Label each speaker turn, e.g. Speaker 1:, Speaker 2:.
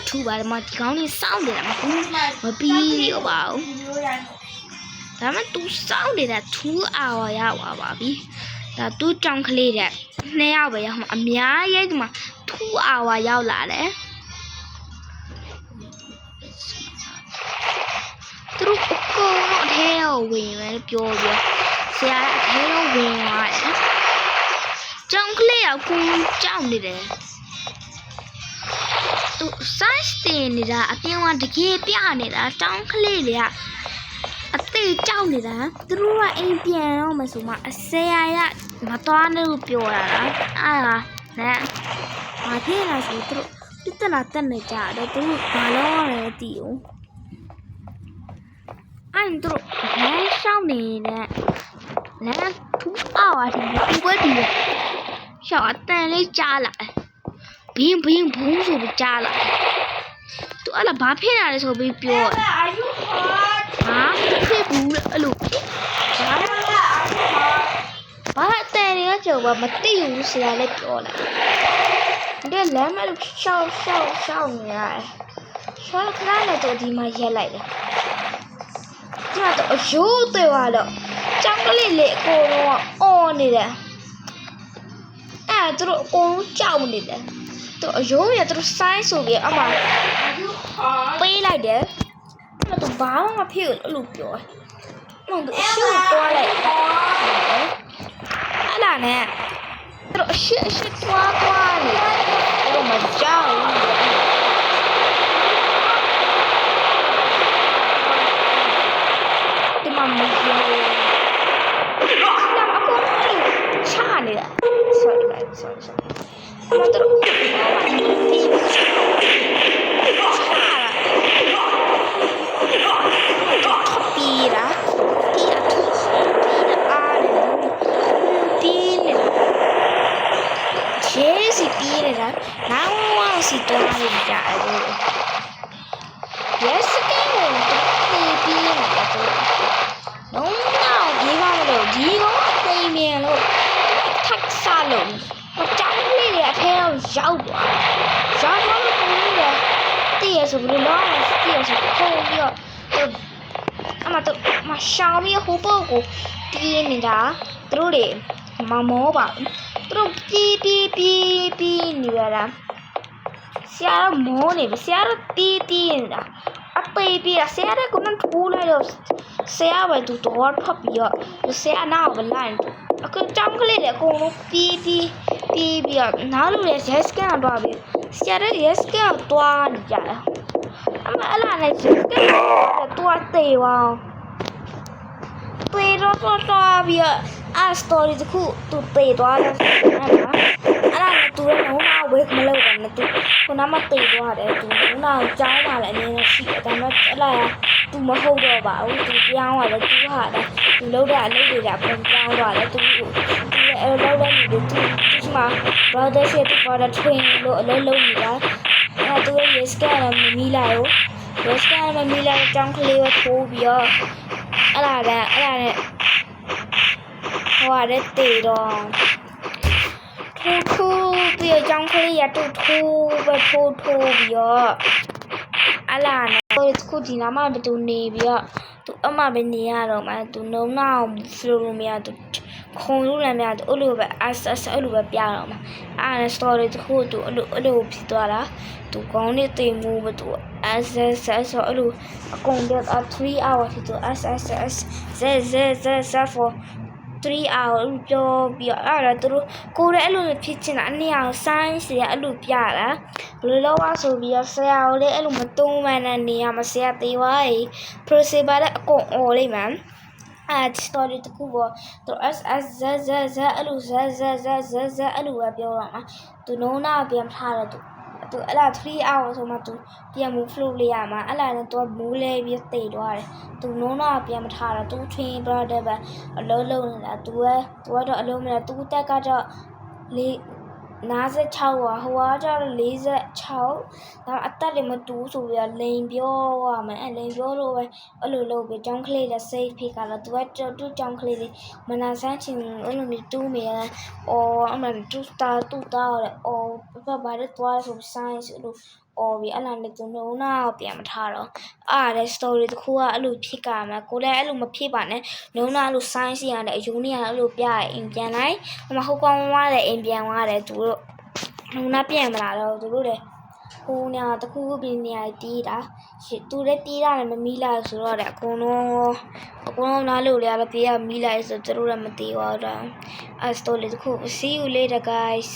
Speaker 1: ထူပါတယ်မဒီကောင်းလေးစောင့်နေတာမပြီးရောပါဘူးဒါမှသူစောင့်နေတာ2 hour ရောက်ပါပြီဒါသူ့ကြောင်ကလေးတဲ့2 ယောက်ပဲရောက်မှာအများကြီးဒီမှာ2 hour ရောက်လာတယ်သူတို့အကုန်လုံးအထဲကိုဝင်မယ်ပြောပြဆရာကအထဲကိုဝင်သွားတယ်ကြောင်ကလေးကကိုကြောက်နေတယ်သူ size တင်နေတာအပြင်ကတကယ်ပြနေတာကြောင်ကလေးတွေကအသေးကြောက်နေတာသူတို့ကအိမ်ပြန်တော့မဆိုမှအဆရာရမတော်နဲ့လို့ပြောတာလားအာနဲ့ဘာဖြစ်လဲဆိုသူတို့ပြဿနာတက်နေကြတယ်သူတို့ဘာလို့လဲမသိဘူးအဲ့သူတို့လမ်းရှောင်းနေတဲ့လမ်းထူအောင်အထိဒီပွဲဒီရှောင်းအတန်လေးကြားလာဘင်းဘုံဆိုပြီးကြားလာသူအဲ့ဒါဘာဖြစ်လာလဲဆိုပြီးပြောဟာဖြစ်ဘူးအဲ့လိုဘာအတန်တွေကကြော်ဘာမသိဘူးဆရာလည်းပြောလာတဲ့လမ်းမလို့ရှောင်းနေရတယ်ရှောင်းခဏနဲ့တော့ဒီမှာရက်လိုက်တယ်ဒီမှာတော့အယိုးသေးသွားတော့ကြောင်ကလေးလေအကုန်လုံးအော်နေတယ်အဲ့သူတို့အကုန်လုံးကြောက်နေတယ်သူအယိုးရသူတို့ဆိုင်းဆိုပြီးအမှပေးလိုက်တယ်အဲ့တော့ဘာမှမဖြစ်ဘူးလို့ပြောတယ်အဲ့တော့အရှိကိုတွားလိုက်အဲ့ဒါနဲ့သူတို့အရှိတွားနေသူတို့မကြောက်ဘူးဒီမှာမပြောချာနေတာ sorryမတော်ဘူးတီရာအားတီနေကျေးစီတီနေတာနောက်ဝါစီတော်နေကြတယ် yes ကဲတီနေတာတော့လုံးတော့ဒီကောင်းလို့ဒီကောသိမြင်လို့ထက်စားလို့ကြောင်လေးတွေအထဲရောက်သွားလို့တည်ရဆိုဘယ်လိုလဲတည်ရဆိုခုံပြီးတော့အမရှောင်းပြီးဟိုပုတ်ကိုတီးနေတာသူတို့တွေမမောပါဘူးသူတို့ပြေးနေရတာဆရာကမောနေပြီဆရာကတီးနေတာအသေးပြေးဆရာကကမန်ထိုးလိုက်တော့ဆရာပဲသူတော့ဖတ်ပြီးတော့ဆရာနောက်ပဲလိုက်အခုကြောင်ကလေးတွေအကုန်လုံးပြေးပြီးတော့နောက်လူတွေ yes ကတော့ပြီဆရာရဲ့ yes ကတော့နေကြတယ်အမအဲ့လာနဲ့ yes ကတော့တေးဝအောင်တေးတော့ပြီးတော့အစတိုရီတခုသူတေးသွားတယ်အဲ့လာနဲ့သူလည်းလုံးဝဝေးမလုပ်တယ်နဲ့သူခုနမှတေးသွားတယ်သူနောက်ကြောင်းလာလည်းအင်းရှိတယ်ဒါပေမဲ့အဲ့လာသူမဟုတ်တော့ပါဘူးသူပြောင်းသွားတယ်သူဟာတယ်သူလုပ်တဲ့အလုပ်တွေကပုံပြောင်းသွားတယ်သူအဲ့လောက်တဲ့လူတွေသူမှာ brother ship brother twin လို့အလုပ်လုပ်နေတာအဲ့သူရဲ့ yes ကလည်းမမီလာဘူး yes ကလည်းမမီလာကြောင်းကလေးကိုထိုးပြီးတော့အဲ့လာနဲ့ဟိုဟာတဲ့တေတော့ထိုးပြီးတော့ကြောင်းကလေးရထိုးပြီးတော့အဲ့လာနဲ့ခုဒီနာမှာဘယ်သူနေပြီးတော့သူအမပဲနေရတော့မှသူနှုံနောက်ဖလိုလိုမရသူခုံလို့လည်းမရသူအဲ့လိုပဲအဲ့လိုပဲပြတော့မှာအဲ့ဒါ story တခုသူအဲ့လိုဖြစ်သွားတာသူကောင်းနေသိမှုပဲသူဆိုအဲ့လိုအကုန်ပြ3 hours သူfor 3 hours ပြောပြီးအဲ့ဒါသူတို့ကိုယ်လည်းအဲ့လိုဖြစ်ချင်တာအနည်းအောင် science တွေအဲ့လိုပြတာဘယ်လိုလုပ်ရဆိုပြီးဆရာကိုလည်းအဲ့လိုမတုံးမှန်းတဲ့နေရာမှာဆရာသေးသွားပြီ procedure လည်းအကုန်အော်လိုက်မှအဲ့ story တခုပေါ့သူ အဲ့လိုအဲ့လိုပဲပြောတော့မှာသူနှုံးနာပြန်ထားတယ်သူအဲ့ဒါ3 hours ဆိုမှသူပြန်မူ flow လေးရမှာအဲ့ဒါနဲ့သူမူးလဲပြီးတိတ်သွားတယ်သူနှုံးနာပြန်မထားတာသူ train brother ပဲအလုံးလုံးနေတာသူကတော့အလုံးမနေတာသူတက်ကတော့56ဟိုကကျတော့46ဒါအသက်တွေမတူဆိုပြီးတော့လိန်ပြောရမယ်အဲ့လိန်ပြောလို့ပဲအဲ့လိုလုပ်ပြီးကြောင်းကလေးလည်း safe ဖြစ်ကြတော့သူကသူ့ကြောင်းကလေးတွေမနာဆန်းချင်အဲ့လိုမျိုးတူးနေရတယ်အော်အမှန်တူတာရတယ်အော်ဘာလဲသွားဆို science လို့ အော်ပြီးအဲ့လားနဲ့သူနှုံးနာကိုပြန်မထားတော့အားတဲ့ story တစ်ခုကအဲ့လိုဖြစ်ကြမှာကိုလည်းအဲ့လိုမဖြစ်ပါနဲ့နှုံးနာအဲ့လို sign စီရတယ်အယုံနေရအဲ့လိုပြရအိမ်ပြန်လိုက်ဟိုမှာဟုတ်ကောင်းသွားတယ်အိမ်ပြန်သွားတယ်သူတို့နှုံးနာပြန်မလာတော့သူတို့လည်းဟိုညာတခုခုပြင်းနေရတီးတာသူလည်းတီးရတယ်မမီးလိုက်ဆိုတော့တဲ့အကုန်လုံးနားလို့လည်းပြေးရမီးလိုက်ဆိုသူတို့လည်းမတီးပါတော့အဲ့ story တစ်ခု see you later guys